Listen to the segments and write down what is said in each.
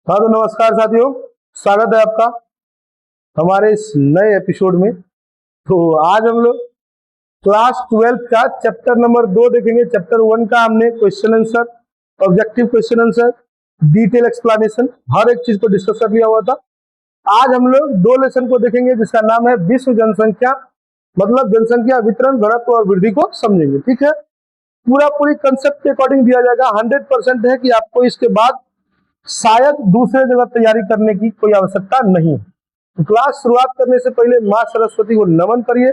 हाँ तो नमस्कार साथियों, स्वागत है आपका हमारे इस नए एपिसोड में। तो आज हम लोग क्लास 12 का चैप्टर नंबर 2 देखेंगे। चैप्टर 1 का हमने question answer, objective question answer, detail explanation, हर एक चीज को डिस्कस कर लिया हुआ था। आज हम लोग 2 लेसन को देखेंगे जिसका नाम है विश्व जनसंख्या, मतलब जनसंख्या वितरण, घनत्व और वृद्धि को समझेंगे। ठीक है, पूरी कंसेप्ट के अकॉर्डिंग दिया जाएगा। 100% है कि आपको इसके बाद शायद दूसरे जगह तैयारी करने की कोई आवश्यकता नहीं है। तो क्लास शुरुआत करने से पहले माँ सरस्वती को नमन करिए,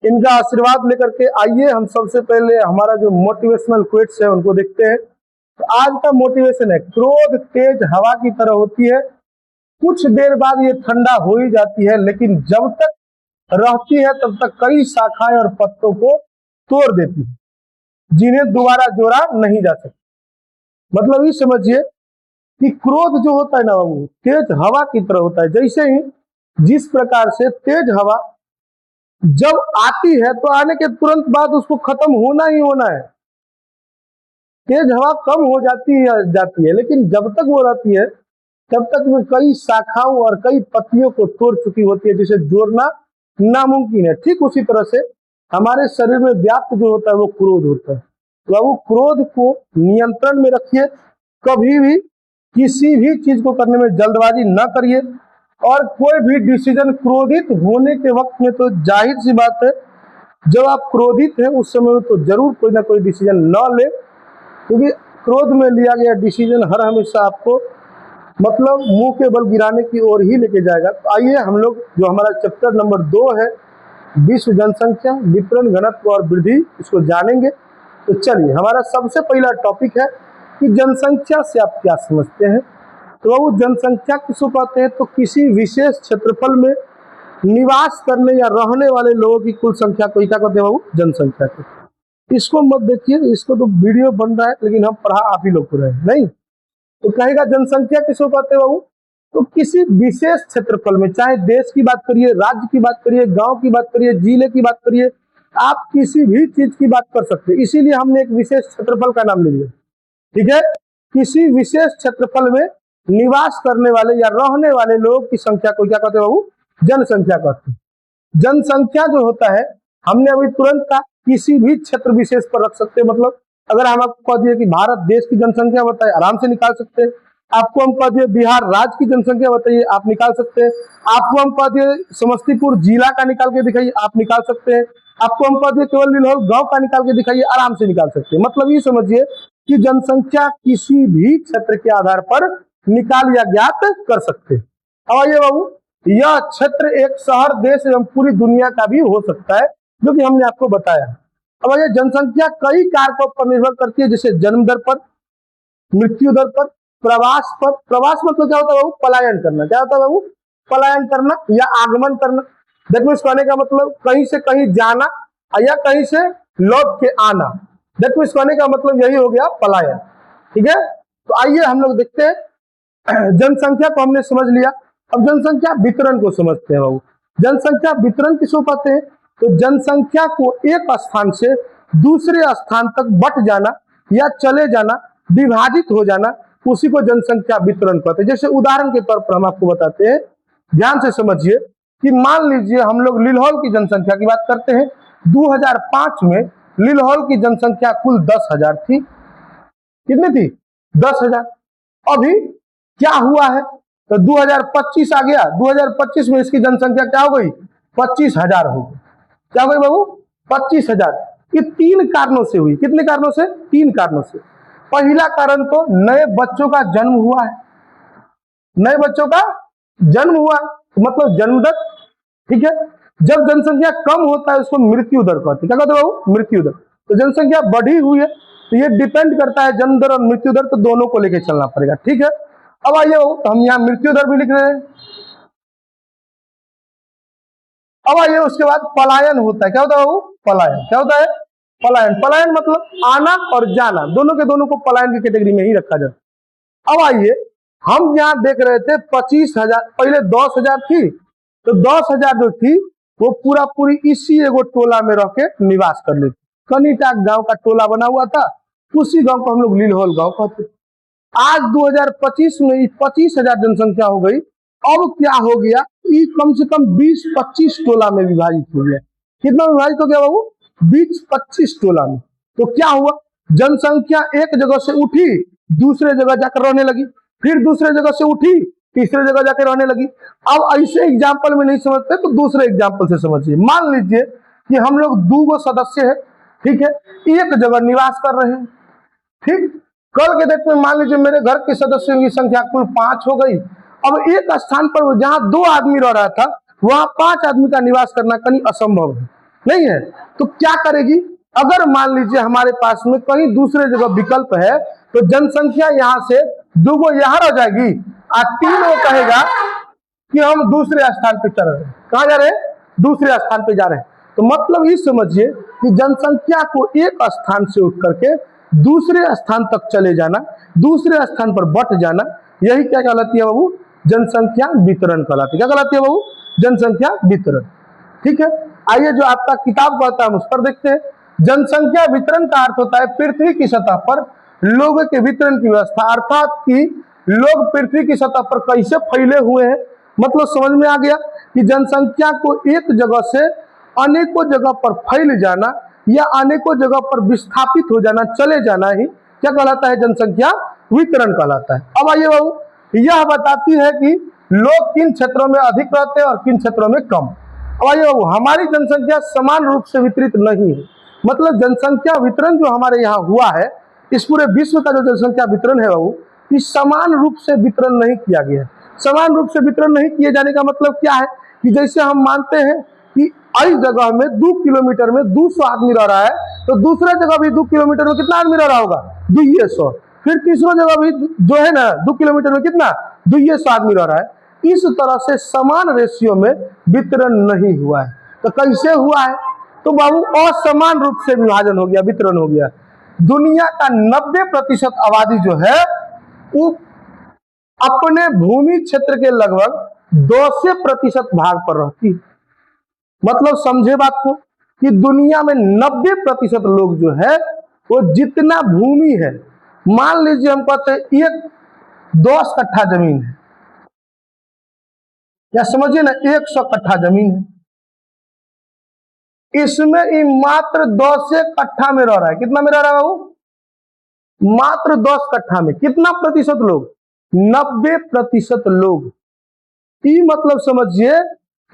इनका आशीर्वाद लेकर के आइए। हम सबसे पहले हमारा जो मोटिवेशनल क्वेट्स है उनको देखते हैं। तो आज का मोटिवेशन है, क्रोध तेज हवा की तरह होती है, कुछ देर बाद ये ठंडा हो ही जाती है, लेकिन जब तक रहती है तब तक कई शाखाएं और पत्तों को तोड़ देती है, जिन्हें दोबारा जोड़ा नहीं जा सकता। मतलब ये समझिए कि क्रोध जो होता है ना वो तेज हवा की तरह होता है। जैसे ही जिस प्रकार से तेज हवा जब आती है तो आने के तुरंत बाद उसको खत्म होना ही होना है। तेज हवा कम हो जाती है, लेकिन जब तक वो रहती है तब तक वो कई शाखाओं और कई पत्तियों को तोड़ चुकी होती है, जिसे जोड़ना नामुमकिन है। ठीक उसी तरह से हमारे शरीर में व्याप्त जो होता है वो क्रोध होता है। तो वो क्रोध को नियंत्रण में रखिए, कभी भी किसी भी चीज को करने में जल्दबाजी न करिए, और कोई भी डिसीजन क्रोधित होने के वक्त में तो जाहिर सी बात है जब आप क्रोधित हैं उस समय तो जरूर कोई ना कोई डिसीजन न ले, क्योंकि क्रोध में लिया गया डिसीजन हर हमेशा आपको मतलब मुंह के बल गिराने की ओर ही लेके जाएगा। तो आइए हम लोग जो हमारा चैप्टर नंबर 2 है विश्व जनसंख्या वितरण घनत्व और वृद्धि, इसको जानेंगे। तो चलिए, हमारा सबसे पहला टॉपिक है कि जनसंख्या से आप क्या समझते हैं। तो वो जनसंख्या किसको कहते हैं? तो किसी विशेष क्षेत्रफल में निवास करने या रहने वाले लोगों की कुल संख्या को क्या कहते हैं? वो जनसंख्या को। इसको मत देखिए, इसको तो वीडियो बन रहा है लेकिन हम पढ़ा आप ही लोग को रहे नहीं। तो कहेगा जनसंख्या किसको कहते हैं बाबू? तो किसी विशेष क्षेत्रफल में, चाहे देश की बात करिए, राज्य की बात करिए, गांव की बात करिए, जिले की बात करिए, आप किसी भी चीज की बात कर सकते हैं। इसीलिए हमने एक विशेष क्षेत्रफल का नाम ले लिया। ठीक है, किसी विशेष क्षेत्रफल में निवास करने वाले या रहने वाले लोगों की संख्या को क्या कहते हैं बाबू? जनसंख्या कहते हैं। जनसंख्या जो होता है, हमने अभी तुरंत का किसी भी क्षेत्र विशेष पर रख सकते हैं। मतलब अगर हम आपको कह दिए कि भारत देश की जनसंख्या बताइए, आराम से निकाल सकते हैं। आपको हम कह दिए बिहार राज्य की जनसंख्या बताइए, आप निकाल सकते हैं। आपको हम कह दिए समस्तीपुर जिला का निकाल के दिखाइए, आप निकाल सकते हैं। आपको हम कह दिए केवल लिलौर गांव का निकाल के दिखाइए, आराम से निकाल सकते हैं। मतलब ये समझिए कि जनसंख्या किसी भी क्षेत्र के आधार पर निकाल या ज्ञात कर सकते हैं। अब आइए बाबू, यह क्षेत्र एक शहर, देश एवं पूरी दुनिया का भी हो सकता है, जो कि हमने आपको बताया। अब आइए, जनसंख्या कई कारकों पर निर्भर करती है, जैसे जन्म दर पर, मृत्यु दर पर, प्रवास पर। प्रवास मतलब क्या होता है बाबू? पलायन करना। क्या होता है बाबू? पलायन करना या आगमन करना। दैट मीन्स कहने का मतलब कहीं से कहीं जाना या कहीं से लौट के आना। दैट मीन्स कहने का मतलब यही हो गया पलायन। ठीक है, तो आइए हम लोग देखते हैं। जनसंख्या को हमने समझ लिया, अब जनसंख्या वितरण को समझते हैं बाबू। जनसंख्या वितरण किसको कहते हैं? तो जनसंख्या को एक स्थान से दूसरे स्थान तक बट जाना या चले जाना, विभाजित हो जाना, उसी को जनसंख्या वितरण कहते हैं। जैसे उदाहरण के तौर पर हम आपको बताते हैं, ध्यान से समझिए कि मान लीजिए हम लोग लिलहौल की जनसंख्या की बात करते हैं। 2005 में लिलहौल की जनसंख्या कुल 10,000 थी। कितनी थी? 10,000। अभी क्या हुआ है? तो 2025 आ गया, 2025 में इसकी जनसंख्या क्या हो गई? 25,000 हो गई। क्या हो गई बाबू? 25,000। ये 3 कारणों से हुई। कितने कारणों से? 3 कारणों से। पहला कारण तो नए बच्चों का जन्म हुआ है। नए बच्चों का जन्म हुआ मतलब जन्म दर। ठीक है, जब जनसंख्या कम होता है उसको मृत्यु दर कहते हैं। क्या कहते हैं बाबू? मृत्यु दर। तो जनसंख्या बढ़ी हुई है तो ये डिपेंड करता है जन्म दर और मृत्यु दर, तो दोनों को लेकर चलना पड़ेगा। ठीक है, अब आइए तो हम यहाँ मृत्यु दर भी लिख रहे हैं। अब आइए उसके बाद पलायन होता है। क्या होता है बाबू? पलायन। क्या होता है? पलायन। पलायन मतलब आना और जाना, दोनों के दोनों को पलायन की कैटेगरी में ही रखा जाता। अब आइए, हम यहाँ देख रहे थे 25,000, पहले 10,000 थी, तो 10,000 जो थी वो पूरी इसी एगो टोला में रह के निवास कर लेती। कनीटाक गांव का टोला बना हुआ था, उसी गांव को हम लोग लिलहौल गांव कहते। आज 2025 में 25,000 जनसंख्या हो गई। अब क्या हो गया, ये कम से कम 20-25 टोला में विभाजित हो गया। कितना विभाजित हो गया बाबू? 20-25 टोला में। तो क्या हुआ, जनसंख्या एक जगह से उठी, दूसरे जगह जाकर रहने लगी, फिर दूसरे जगह से उठी, तीसरे जगह जाकर रहने लगी। अब ऐसे एग्जाम्पल में नहीं समझते तो दूसरे एग्जाम्पल से समझिए। मान लीजिए कि हम लोग 2 सदस्य है, ठीक है, एक जगह निवास कर रहे हैं, ठीक। कल के डेट में मान लीजिए मेरे घर के सदस्यों की संख्या कुल 5 हो गई। अब एक स्थान पर जहां 2 आदमी रह रहा था, वहां 5 आदमी का निवास करना कहीं असंभव है, नहीं है। तो क्या करेगी, अगर मान लीजिए हमारे पास में कहीं दूसरे जगह विकल्प है, तो जनसंख्या यहां से 2 यहां रह जाएगी और 3 वो कहेगा कि हम दूसरे स्थान पे चल रहे हैं। कहां जा रहे हैं? दूसरे स्थान पे जा रहे हैं। तो मतलब ये समझिए कि जनसंख्या को एक स्थान से उठ करके दूसरे स्थान तक चले जाना, दूसरे स्थान पर बट जाना, यही क्या कहलाती है बाबू? जनसंख्या वितरण कहलाती है। क्या कहलाती है बाबू? जनसंख्या वितरण। ठीक है, आइए जो आपका किताब कहता है हम उस पर देखते हैं। जनसंख्या वितरण का अर्थ होता है पृथ्वी की सतह पर लोगों के वितरण की व्यवस्था, अर्थात कि लोग पृथ्वी की सतह पर कैसे फैले हुए हैं। मतलब समझ में आ गया कि जनसंख्या को एक जगह से अनेकों जगह पर फैल जाना या अनेकों जगह पर विस्थापित हो जाना, चले जाना ही क्या कहलाता है? जनसंख्या वितरण कहलाता है। अब आइए बाबू, यह बताती है कि लोग किन क्षेत्रों में अधिक रहते हैं और किन क्षेत्रों में कम। अब आइए बाबू, हमारी जनसंख्या समान रूप से वितरित नहीं है। मतलब जनसंख्या वितरण जो हमारे यहाँ हुआ है, इस पूरे विश्व का जो जनसंख्या वितरण है बाबू, इस समान रूप से वितरण नहीं किया गया है। समान रूप से वितरण नहीं किए जाने का मतलब क्या है कि जैसे हम मानते हैं कि इस जगह में 2 किलोमीटर में 200 आदमी रह रहा है, तो दूसरा जगह भी 2 किलोमीटर में कितना आदमी रह रहा होगा? 200। फिर तीसरा जगह भी जो है ना 2 किलोमीटर में कितना? 200 आदमी रह रहा है। इस तरह से समान रेशियो में वितरण नहीं हुआ है। तो कैसे हुआ है? तो बाबू असमान रूप से विभाजन हो गया, वितरण हो गया। दुनिया का 90% आबादी जो है वो अपने भूमि क्षेत्र के लगभग 10% भाग पर रहती है। मतलब समझे बात को कि दुनिया में 90% लोग जो है वो जितना भूमि है, मान लीजिए हम कहते हैं एक 10 कट्ठा जमीन है, या समझिए ना 100 कट्ठा जमीन है, इसमें ये मात्र 10 कट्ठा में रह रहा है। कितना में रह रहा है बाबू? मात्र 10 कट्ठा में। कितना प्रतिशत लोग? 90% लोग। ये मतलब समझिए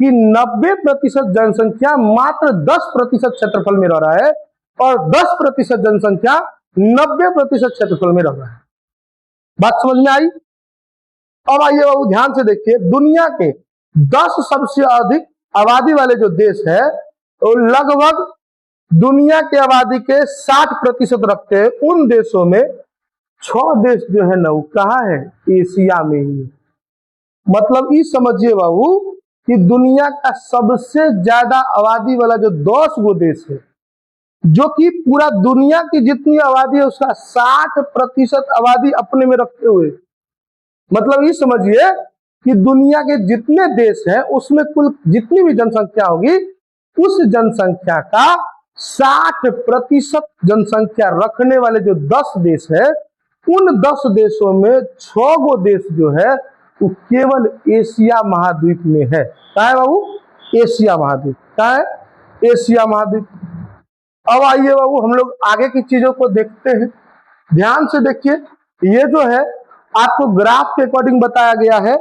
कि 90% जनसंख्या मात्र 10% क्षेत्रफल में रह रहा है और 10% जनसंख्या 90% क्षेत्रफल में रह रहा है। बात समझ में आई? अब आइए बाबू ध्यान से देखिए, दुनिया के 10 सबसे अधिक आबादी वाले जो देश है वो लगभग दुनिया की आबादी के 60% रखते हैं। उन देशों में 6 देश जो है ना वो कहाँ है? एशिया में ही। मतलब ये समझिए बाबू कि दुनिया का सबसे ज्यादा आबादी वाला जो 10 गो देश है, जो कि पूरा दुनिया की जितनी आबादी है उसका 60% आबादी अपने में रखते हुए, मतलब ये समझिए कि दुनिया के जितने देश हैं उसमें कुल जितनी भी जनसंख्या होगी उस जनसंख्या का 60% जनसंख्या रखने वाले जो 10 देश है, उन 10 देशों में 6 गो देश जो है वो केवल एशिया महाद्वीप में है। कहाँ है बाबू? एशिया महाद्वीप। कहाँ है? एशिया महाद्वीप। अब आइए बाबू हम लोग आगे की चीजों को देखते हैं। ध्यान से देखिए, ये जो है आपको ग्राफ के अकॉर्डिंग बताया गया है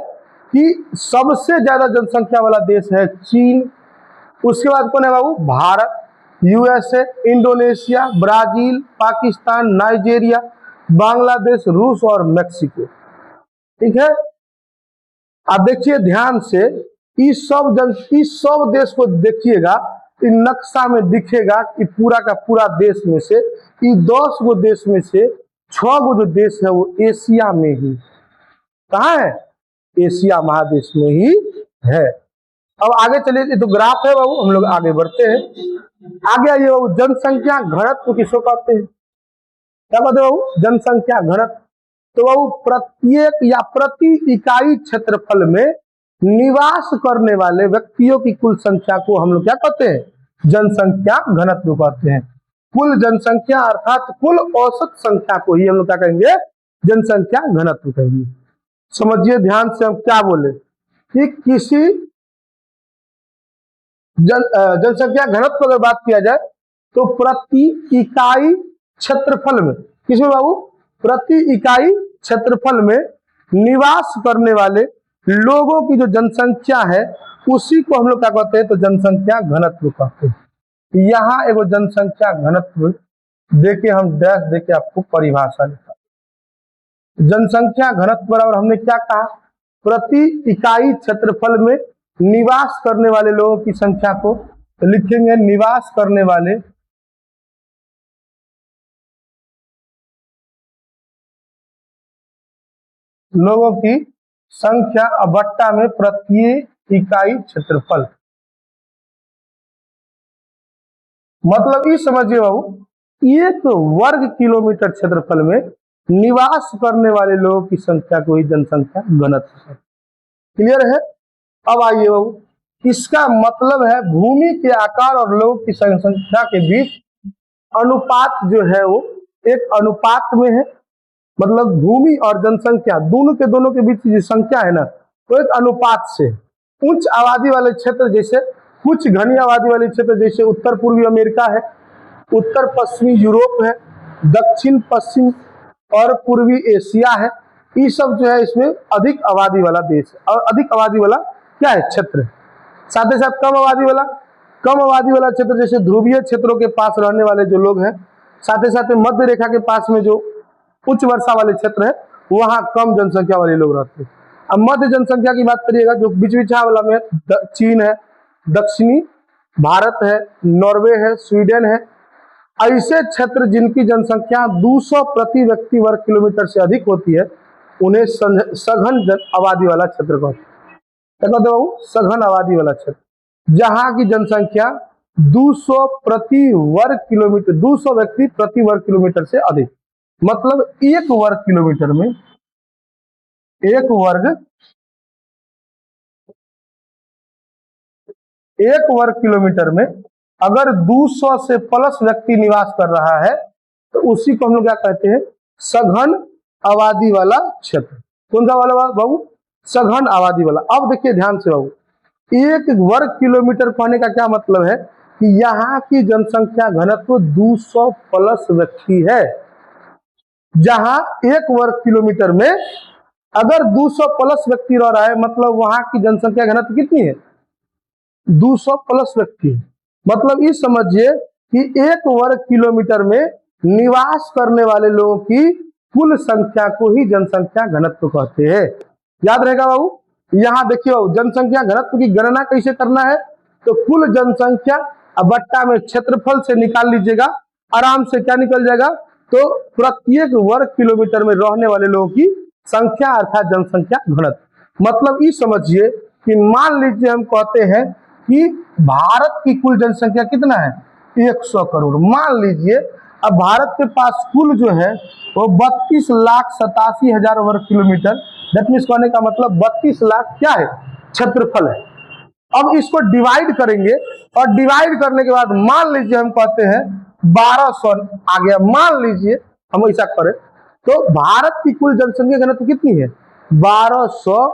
कि सबसे ज्यादा जनसंख्या वाला देश है चीन। उसके बाद कौन है बाबू? Bharat, USA, Indonesia, Brazil, Pakistan, Nigeria, Bangladesh, रूस और मेक्सिको। ठीक है, आप देखिए ध्यान से, इस सब देश को देखिएगा, इन नक्शा में दिखेगा कि पूरा का पूरा देश में से 10 गो देश में से 6 गो जो देश है वो एशिया में ही। कहाँ है? एशिया महादेश में ही है। अब आगे चलिए, ये तो ग्राफ है बाबू, हम लोग आगे बढ़ते हैं। आगे आइए बाबू, जनसंख्या घनत्व किसको कहते हैं? क्या कहते हैं बाबू? जनसंख्या घनत्व। तो बाबू प्रत्येक या प्रति इकाई क्षेत्रफल में निवास करने वाले व्यक्तियों की कुल संख्या को हम लोग क्या कहते हैं? जनसंख्या घनत्व कहते हैं। कुल जनसंख्या अर्थात कुल औसत संख्या को ही हम लोग क्या कहेंगे? जनसंख्या घनत्व कहेंगे। समझिए ध्यान से हम क्या बोले कि किसी जनसंख्या घनत्व अगर बात किया जाए तो प्रति इकाई क्षेत्रफल में, किसमें बाबू, प्रति इकाई क्षेत्रफल में निवास करने वाले लोगों की जो जनसंख्या है उसी को हम लोग क्या कहते हैं, तो जनसंख्या घनत्व कहते हैं। यहाँ एगो जनसंख्या घनत्व देके हम डैश देके आपको परिभाषा लिखा। जनसंख्या घनत्व बराबर हमने क्या कहा, प्रति इकाई क्षेत्रफल में निवास करने वाले लोगों की संख्या को लिखेंगे निवास करने वाले लोगों की संख्या बट्टा में प्रति इकाई क्षेत्रफल। मतलब ये समझिए बाबू, एक वर्ग किलोमीटर क्षेत्रफल में निवास करने वाले लोगों की संख्या को ही जनसंख्या घनत्व। क्लियर है। अब आइए बाबू, इसका मतलब है भूमि के आकार और लोगों की संख्या के बीच अनुपात जो है वो एक अनुपात में है। मतलब भूमि और जनसंख्या दोनों के बीच की संख्या है ना, तो एक अनुपात से। उच्च आबादी वाले क्षेत्र जैसे कुछ घनी आबादी वाले क्षेत्र जैसे उत्तर पूर्वी अमेरिका है, उत्तर पश्चिमी यूरोप है, दक्षिण पश्चिम और पूर्वी एशिया है, ये सब जो है इसमें अधिक आबादी वाला देश है और अधिक आबादी वाला क्या है, क्षेत्र। साथ ही साथ कम आबादी वाला क्षेत्र जैसे ध्रुवीय क्षेत्रों के पास रहने वाले जो लोग हैं, साथ ही साथ मध्य रेखा के पास में जो उच्च वर्षा वाले क्षेत्र है वहां कम जनसंख्या वाले लोग रहते हैं। अब मध्य जनसंख्या की बात करिएगा, जो बीच बीचा वाला में चीन है, दक्षिणी भारत है, नॉर्वे है, स्वीडन है, ऐसे क्षेत्र जिनकी जनसंख्या 200 प्रति व्यक्ति वर्ग किलोमीटर से अधिक होती है उन्हें सघन आबादी वाला क्षेत्र कहते हैं। सघन आबादी वाला क्षेत्र जहां की जनसंख्या 200 प्रति वर्ग किलोमीटर, 200 व्यक्ति प्रति वर्ग किलोमीटर से अधिक। मतलब एक वर्ग किलोमीटर में एक वर्ग किलोमीटर में अगर 200 से प्लस व्यक्ति निवास कर रहा है तो उसी को हम लोग क्या कहते हैं, सघन आबादी वाला क्षेत्र। कौन सा वाला बाबू, सघन आबादी वाला। अब देखिए ध्यान से बाबू, एक वर्ग किलोमीटर कहने का क्या मतलब है कि यहाँ की जनसंख्या घनत्व 200 प्लस व्यक्ति है। जहां एक वर्ग किलोमीटर में अगर 200 प्लस व्यक्ति रह रहा है, मतलब वहां की जनसंख्या घनत्व कितनी है, 200 प्लस व्यक्ति। मतलब ये समझिए कि एक वर्ग किलोमीटर में निवास करने वाले लोगों की कुल संख्या को ही जनसंख्या घनत्व कहते हैं। याद रहेगा बाबू। यहाँ देखिए बाबू, जनसंख्या घनत्व की गणना कैसे करना है, तो कुल जनसंख्या बट्टा में क्षेत्रफल से निकाल लीजिएगा, आराम से क्या निकल जाएगा, तो प्रत्येक वर्ग किलोमीटर में रहने वाले लोगों की संख्या अर्थात जनसंख्या घनत्व। मतलब ये समझिए कि मान लीजिए हम कहते हैं कि भारत की कुल जनसंख्या कितना है, 100 करोड़ मान लीजिए। अब भारत के पास कुल जो है वो 32,87,000 वर्ग किलोमीटर, दैट मीन्स कहने का मतलब 32 लाख क्या है, क्षेत्रफल है। अब इसको डिवाइड करेंगे और डिवाइड करने के बाद मान लीजिए हम कहते हैं 1200 आ गया, मान लीजिए हम ऐसा करें तो भारत की कुल जनसंख्या घनत्व कितनी है, 1200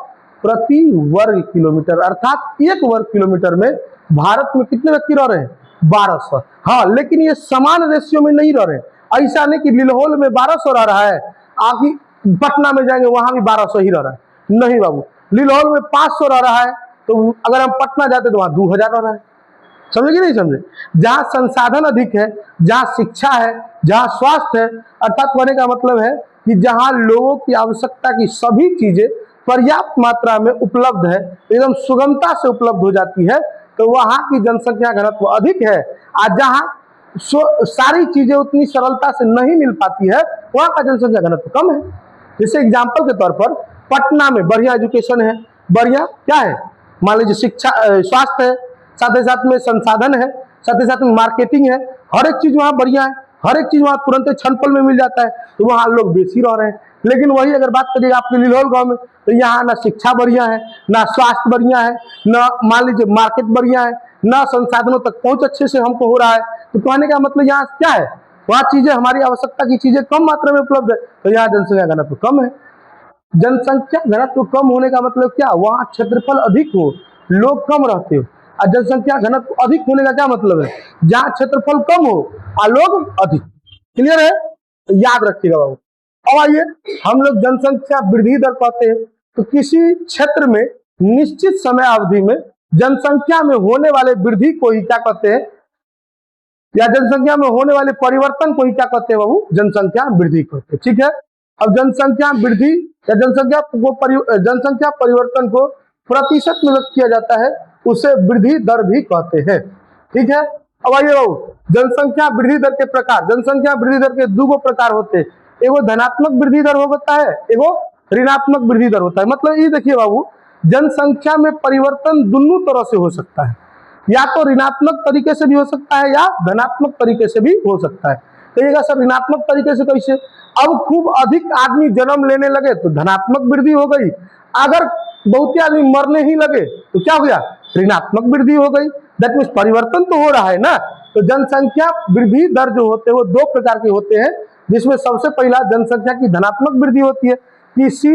प्रति वर्ग किलोमीटर। अर्थात एक वर्ग किलोमीटर में भारत में कितने व्यक्ति रह रहे हैं, 1200। हाँ, लेकिन ये समान रेशियो में नहीं रह रहे। ऐसा नहीं कि लिलोल में 1200 रह रहा है, आगे पटना में जाएंगे वहां भी 1200 ही रह रहा है। नहीं बाबू, लिलोल में 500 रह रहा है, तो अगर हम पटना जाते तो वहां 2000 रह रहा है। समझे कि नहीं समझे। जहां संसाधन अधिक है, जहां शिक्षा है, जहां स्वास्थ्य है, अर्थात कहने का मतलब है कि जहां लोगों की आवश्यकता की सभी चीजें पर्याप्त मात्रा में उपलब्ध है, एकदम सुगमता से उपलब्ध हो जाती है, तो वहां की जनसंख्या घनत्व अधिक है। और जहां सारी चीजें उतनी सरलता से नहीं मिल पाती है वहां का जनसंख्या घनत्व कम है। जैसे एग्जाम्पल के तौर पर पटना में बढ़िया एजुकेशन है, बढ़िया क्या है, मान लीजिए शिक्षा, स्वास्थ्य है, साथ ही साथ में संसाधन है, साथ ही साथ में मार्केटिंग है, हर एक चीज वहां बढ़िया है, हर एक चीज वहां तुरंत क्षण पल में मिल जाता है, तो वहां लोग बेसी रह रहे हैं। लेकिन वही अगर बात करिएगा आपके लिलोल गांव में, तो यहाँ ना शिक्षा बढ़िया है, ना स्वास्थ्य बढ़िया है, ना मान लीजिए मार्केट बढ़िया है, ना संसाधनों तक पहुंच अच्छे से हमको हो रहा है। तो कहने का मतलब यहाँ क्या है वहाँ चीजें, हमारी आवश्यकता की चीजें कम मात्रा में उपलब्ध है, तो यहाँ जनसंख्या घनत्व कम है। जनसंख्या घनत्व कम होने का मतलब क्या, वहाँ क्षेत्रफल अधिक हो, लोग कम रहते हो। और जनसंख्या घनत्व अधिक होने का क्या मतलब है, जहाँ क्षेत्रफल कम हो और लोग अधिक। क्लियर है, याद रखिएगा बाबू। अब आइए, हम लोग जनसंख्या वृद्धि दर कहते हैं तो किसी क्षेत्र में निश्चित समय अवधि में जनसंख्या में होने वाले वृद्धि को ही क्या कहते हैं, या जनसंख्या में होने वाले परिवर्तन को ही क्या कहते हैं बाबू, जनसंख्या वृद्धि कहते हैं। ठीक है, अब जनसंख्या वृद्धि या जनसंख्या परिवर्तन को प्रतिशत में व्यक्त किया जाता है, उसे वृद्धि दर भी कहते हैं। ठीक है, अब आइए बाबू, जनसंख्या वृद्धि दर के प्रकार। जनसंख्या वृद्धि दर के दो प्रकार होते हैं, एगो धनात्मक वृद्धि दर होता है, एगो ऋणात्मक वृद्धि दर होता है। मतलब ये देखिए बाबू, जनसंख्या में परिवर्तन दोनों तरह से हो सकता है, या तो ऋणात्मक तरीके से भी हो सकता है या धनात्मक तरीके से भी हो सकता है। कहिएगा सर ऋणात्मक तरीके से कैसे, अब खूब अधिक आदमी जन्म लेने लगे तो धनात्मक वृद्धि हो गई, अगर बहुत आदमी मरने ही लगे तो क्या हो गया, ऋणात्मक वृद्धि हो गई। दैट मीन्स परिवर्तन तो हो रहा है ना। तो जनसंख्या वृद्धि दर जो होते हैं वो दो प्रकार के होते हैं, जिसमें सबसे पहला जनसंख्या की धनात्मक वृद्धि होती है, किसी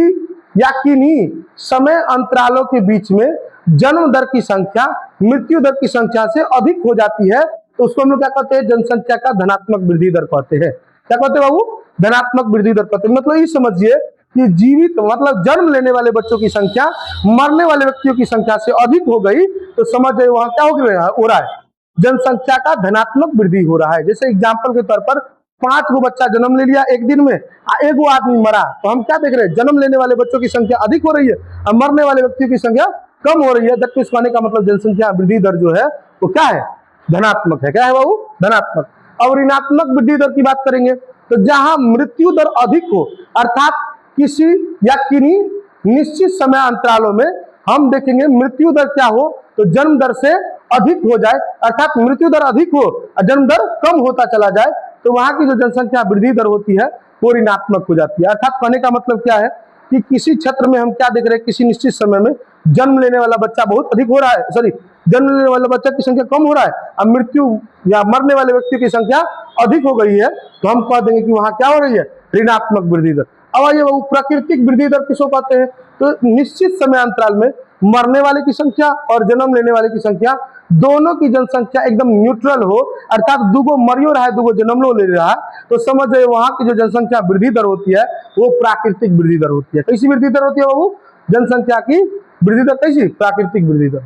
या किन्हीं समय अंतरालों के बीच में जन्म दर की संख्या मृत्यु दर की संख्या से अधिक हो जाती है, तो उसको हम लोग क्या कहते हैं, जनसंख्या का धनात्मक वृद्धि दर कहते हैं। क्या कहते हैं बाबू, धनात्मक वृद्धि दर कहते हैं। मतलब ये समझिए कि जीवित मतलब जन्म लेने वाले बच्चों की संख्या मरने वाले व्यक्तियों की संख्या से अधिक हो गई, तो समझ जाइए वहां क्या हो रहा है, जनसंख्या का धनात्मक वृद्धि हो रहा है। जैसे एग्जाम्पल के तौर पर 5 गो बच्चा जन्म ले लिया एक दिन में, एक गो आदमी मरा, तो हम क्या देख रहे हैं, जन्म लेने वाले बच्चों की संख्या अधिक हो रही है और मरने वाले व्यक्तियों की संख्या कम हो रही है। जबकि कहने का मतलब जनसंख्या वृद्धि दर जो है वो क्या है, धनात्मक है। क्या है बाबू, धनात्मक। और ऋणात्मक वृद्धि दर की बात करेंगे तो जहां मृत्यु दर अधिक हो, अर्थात किसी या किन्हीं निश्चित समय अंतरालों में हम देखेंगे मृत्यु दर क्या हो, तो जन्म दर से अधिक हो जाए, अर्थात मृत्यु दर अधिक हो और जन्म दर कम होता चला जाए, तो वहां की जो जनसंख्या वृद्धि दर होती है वो ऋणात्मक हो जाती है। अर्थात कहने का मतलब क्या है कि किसी क्षेत्र में हम क्या देख रहे हैं, किसी निश्चित समय में जन्म लेने वाला बच्चा बहुत अधिक हो रहा है, सॉरी जन्म लेने वाले बच्चा की संख्या कम हो रहा है और मृत्यु या मरने वाले व्यक्ति की संख्या अधिक हो गई है, तो हम कह देंगे कि वहां क्या हो रही है, ऋणात्मक वृद्धि दर। अब आइए बाबू, प्राकृतिक वृद्धि दर किसको कहते हैं, तो निश्चित समय अंतराल में मरने वाले की संख्या और जन्म लेने वाले की संख्या दोनों की जनसंख्या एकदम न्यूट्रल हो, अर्थात दुगो मरियो रहा है दुगो जन्म ले रहा है, तो समझ जाइए वहां की जो जनसंख्या वृद्धि दर होती है वो प्राकृतिक वृद्धि दर होती है। कैसी वृद्धि दर होती है बाबू, जनसंख्या की वृद्धि दर कैसी, प्राकृतिक वृद्धि दर।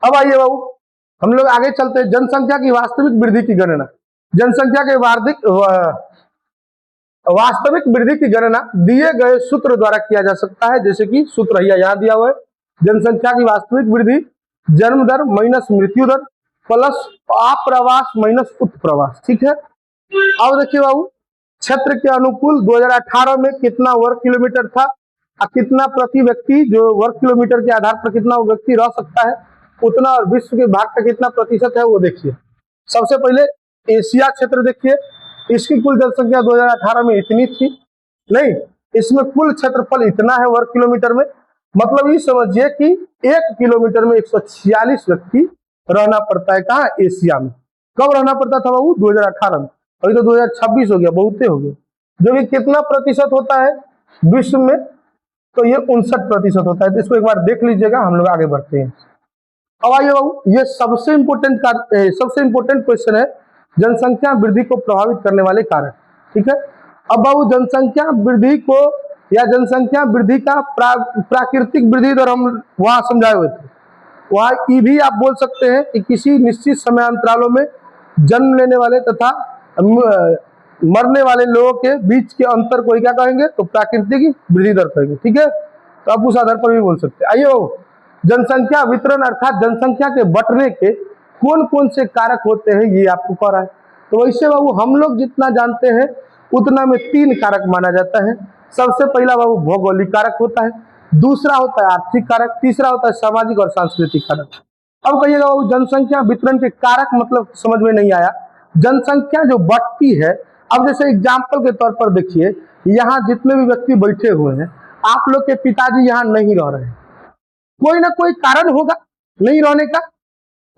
अब आइए बाबू, हम लोग आगे चलते हैं, जनसंख्या की वास्तविक वृद्धि की गणना। जनसंख्या के वास्तविक वृद्धि की गणना दिए गए सूत्र द्वारा किया जा सकता है, जैसे कि सूत्र यहाँ दिया हुआ है, जनसंख्या की वास्तविक वृद्धि जन्म दर माइनस मृत्यु दर प्लस आप्रवास माइनस उत्प्रवास। ठीक है, अब देखिए बाबू, क्षेत्र के अनुकूल 2018 में कितना वर्ग किलोमीटर था और कितना प्रति व्यक्ति, जो वर्ग किलोमीटर के आधार पर कितना व्यक्ति रह सकता है उतना, और विश्व के भाग का कितना प्रतिशत है वो देखिए। सबसे पहले एशिया क्षेत्र देखिए, इसकी कुल जनसंख्या 2018 में इतनी थी, नहीं इसमें कुल क्षेत्रफल इतना है वर्ग किलोमीटर में। मतलब ये समझिए कि 1 किलोमीटर में 146 व्यक्ति रहना पड़ता है। कहाँ, एशिया में। कब रहना पड़ता था बाबू, 2018 में। अभी तो 2026 हो गया, बहुते हो गए। जो कि कितना प्रतिशत होता है विश्व में, तो ये 59% होता है। तो इसको एक बार देख लीजिएगा, हम लोग आगे बढ़ते हैं। अब आइए बाबू, ये सबसे इंपोर्टेंट क्वेश्चन है, जनसंख्या वृद्धि को प्रभावित करने वाले कारक। ठीक है, अब बाबू जनसंख्या वृद्धि को या जनसंख्या वृद्धि का प्राकृतिक वृद्धि दर हम वहां समझाए हुए थे। वहां ये भी आप बोल सकते हैं कि किसी निश्चित समय अंतरालों में जन्म लेने वाले तथा मरने वाले लोगों के बीच के अंतर को क्या कहेंगे, तो प्राकृतिक वृद्धि दर कहेंगे। ठीक है, तो आप उस आधार पर भी बोल सकते हैं। आइए बाबू, जनसंख्या वितरण अर्थात जनसंख्या के बंटने के कौन कौन से कारक होते हैं ये आपको पता है। तो वैसे बाबू हम लोग जितना जानते हैं उतना में 3 कारक माना जाता है। सबसे पहला बाबू भौगोलिक कारक होता है, दूसरा होता है आर्थिक कारक, तीसरा होता है सामाजिक और सांस्कृतिक कारक। अब कहिएगा बाबू जनसंख्या वितरण के कारक मतलब समझ में नहीं आया। जनसंख्या जो बढ़ती है, अब जैसे एग्जाम्पल के तौर पर देखिए, यहाँ जितने भी व्यक्ति बैठे हुए हैं, आप लोग के पिताजी यहाँ नहीं रह रहे हैं, कोई ना कोई कारण होगा, नहीं रहने का?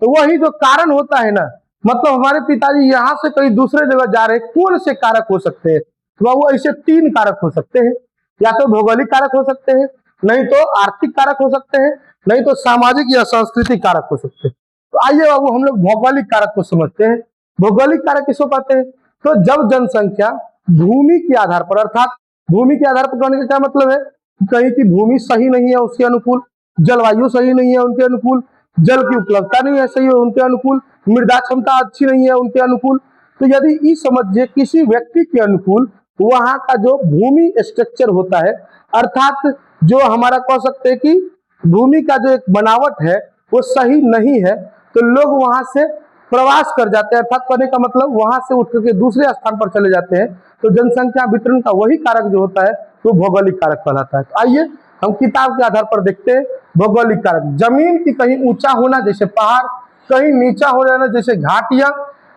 तो वही जो कारण होता है ना, मतलब हमारे पिताजी यहाँ से कहीं दूसरे जगह जा रहे हैं, कौन से कारक हो सकते हैं? तो वो ऐसे 3 कारक हो सकते हैं। या तो भौगोलिक कारक हो सकते हैं, नहीं तो आर्थिक कारक हो सकते हैं, नहीं तो सामाजिक या सांस्कृतिक कारक हो सकते हैं। तो आइए बाबू हम लोग भौगोलिक कारक को समझते हैं। भौगोलिक कारक किसको कहते हैं? तो जब जनसंख्या भूमि के आधार पर, अर्थात भूमि के आधार पर कहने का क्या मतलब है? कहीं की भूमि सही नहीं है उसके अनुकूल, जलवायु सही नहीं है उनके अनुकूल, जल की उपलब्धता नहीं है सही है उनके अनुकूल, मृदा क्षमता अच्छी नहीं है उनके अनुकूल। तो यदि इस समझिए किसी व्यक्ति के अनुकूल वहां का जो भूमि स्ट्रक्चर होता है, अर्थात जो हमारा कह सकते हैं कि भूमि का जो एक बनावट है वो सही नहीं है, तो लोग वहां से प्रवास कर जाते हैं, अर्थात कहने का मतलब वहां से उठ करके दूसरे स्थान पर चले जाते हैं। तो जनसंख्या वितरण का वही कारक जो होता है वो भौगोलिक कारक कहलाता है। तो आइए हम किताब के आधार पर देखते हैं भौगोलिक कारक। जमीन की कहीं ऊंचा होना जैसे पहाड़, कहीं नीचा हो जाना जैसे घाटियां,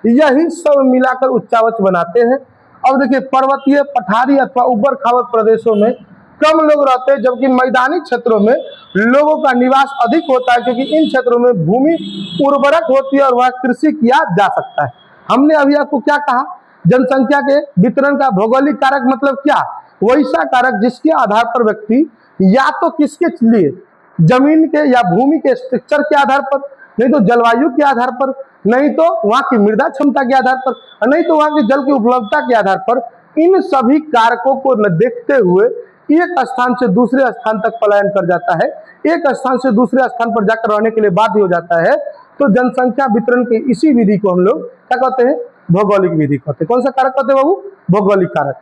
यही सब मिलाकर उच्चावच बनाते हैं। अब देखिए पर्वतीय, पठारी अथवा उबड़ खाबड़ प्रदेशों में कम लोग रहते हैं, जबकि मैदानी क्षेत्रों में लोगों का निवास अधिक होता है, क्योंकि इन क्षेत्रों में भूमि उर्वरक होती है और वह कृषि किया जा सकता है। हमने अभी आपको क्या कहा? जनसंख्या के वितरण का भौगोलिक कारक मतलब क्या? वैसा कारक जिसके आधार पर व्यक्ति या तो किसके लिए, जमीन के या भूमि के स्ट्रक्चर के आधार पर, नहीं तो जलवायु के आधार पर, नहीं तो वहां की मृदा क्षमता के आधार पर, नहीं तो वहां की जल की उपलब्धता के आधार पर, इन सभी कारकों को न देखते हुए एक स्थान से दूसरे स्थान तक पलायन कर जाता है, एक स्थान से दूसरे स्थान पर जाकर रहने के लिए बाध्य हो जाता है। तो जनसंख्या वितरण की इसी विधि को हम लोग क्या कहते हैं? भौगोलिक विधि कहते हैं। कौन सा कारक कहते हैं बाबू? भौगोलिक कारक।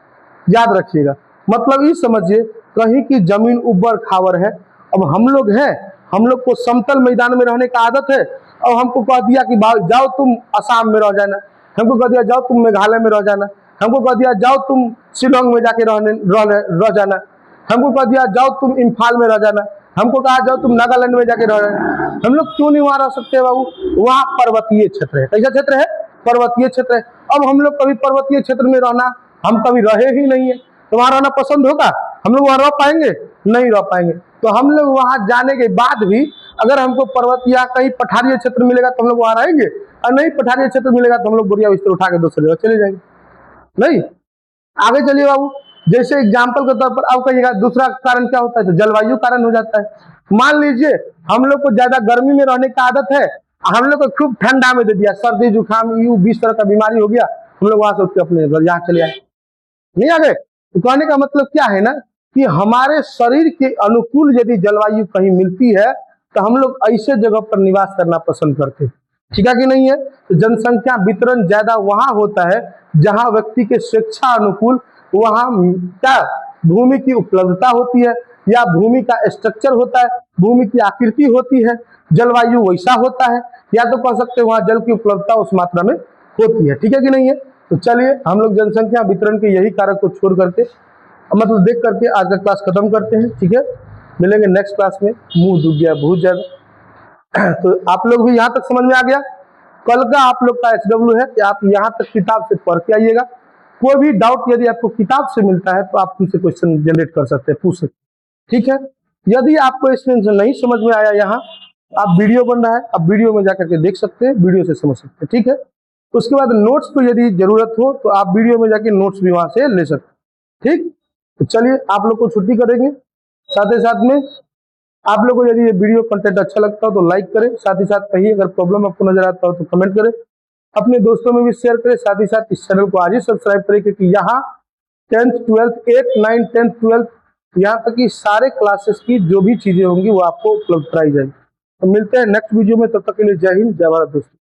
याद रखिएगा, मतलब ये समझिए कहीं की जमीन उबड़ खाबड़ है, अब हम लोग हैं, हम लोग को समतल मैदान में रहने का आदत है, और हमको कह दिया कि जाओ तुम असम में रह जाना, हमको कह दिया जाओ तुम मेघालय में रह जाना, हमको कह दिया जाओ तुम शिलोंग में जाके रह जाना, हमको कह दिया जाओ तुम इम्फाल में रह जाना, हमको कहा जाओ तुम नागालैंड में जाके रह जाना। हम लोग क्यों नहीं वहां रह सकते बाबू? वहां पर्वतीय क्षेत्र है। कैसा क्षेत्र है? पर्वतीय क्षेत्र है। अब हम लोग कभी पर्वतीय क्षेत्र में रहना, हम कभी रहे ही नहीं है, तो वहां रहना पसंद होगा? हम लोग वहां रह पाएंगे? नहीं रह पाएंगे। तो हम लोग वहां जाने के बाद भी अगर हमको पर्वत या कहीं पठारीय क्षेत्र मिलेगा तो हम लोग वहां रहेंगे, और नहीं पठारीय क्षेत्र मिलेगा तो हम लोग बोरिया बिस्तर उठा के दूसरी जगह चले जाएंगे। नहीं, आगे चलिए बाबू। जैसे एग्जाम्पल के तौर पर अब कहिएगा दूसरा कारण क्या होता है? तो जलवायु कारण हो जाता है। मान लीजिए हम लोग को ज्यादा गर्मी में रहने की आदत है, हम लोग को खूब ठंडा में दे दिया, सर्दी जुकाम यू 20 तरह का बीमारी हो गया, हम लोग वहां से उठ के अपने यहाँ चले आए, नहीं आ गए। तो कहने का मतलब क्या है ना, कि हमारे शरीर के अनुकूल यदि जलवायु कहीं मिलती है तो हम लोग ऐसे जगह पर निवास करना पसंद करते हैं। ठीक है कि नहीं है? तो जनसंख्या वितरण ज्यादा वहां होता है जहां व्यक्ति के स्वेच्छा अनुकूल वहां क्या भूमि की उपलब्धता होती है, या भूमि का स्ट्रक्चर होता है, भूमि की आकृति होती है, जलवायु वैसा होता है, या तो कह सकते हैं वहां जल की उपलब्धता उस मात्रा में होती है। ठीक है कि नहीं है? तो चलिए हम लोग जनसंख्या वितरण के यही कारक को छोड़ करके, मतलब देख करके आज का क्लास खत्म करते हैं। ठीक है, मिलेंगे नेक्स्ट क्लास में। मुंह दुख गया बहुत ज्यादा। तो आप लोग भी यहाँ तक समझ में आ गया? कल का आप लोग का SW है कि आप यहाँ तक किताब से पढ़ के आइएगा। कोई भी डाउट यदि आपको किताब से मिलता है तो आप उनसे क्वेश्चन जनरेट कर सकते हैं, पूछ सकते हैं। ठीक है, यदि आपको इसमें नहीं समझ में आया, यहाँ आप वीडियो बन रहा है, आप वीडियो में जाकर के देख सकते हैं, वीडियो से समझ सकते हैं। ठीक है, उसके बाद नोट्स को यदि जरूरत हो तो आप वीडियो में जाके नोट्स भी वहां से ले सकते हैं। ठीक, तो चलिए आप लोग को छुट्टी करेंगे। साथ ही साथ में आप लोग को यदि ये वीडियो कंटेंट अच्छा लगता हो तो लाइक करें, साथ ही साथ कहीं अगर प्रॉब्लम आपको नजर आता हो तो कमेंट करें, अपने दोस्तों में भी शेयर करें। साथ ही साथ इस चैनल को आज ही सब्सक्राइब करें, क्योंकि यहाँ 10th 12th 8th 9th 10th 12th यहाँ तक की सारे क्लासेस की जो भी चीजें होंगी वो आपको उपलब्ध कराई जाएगी। तो मिलते हैं नेक्स्ट वीडियो में, तब तक के लिए जय हिंद, जय भारत दोस्तों।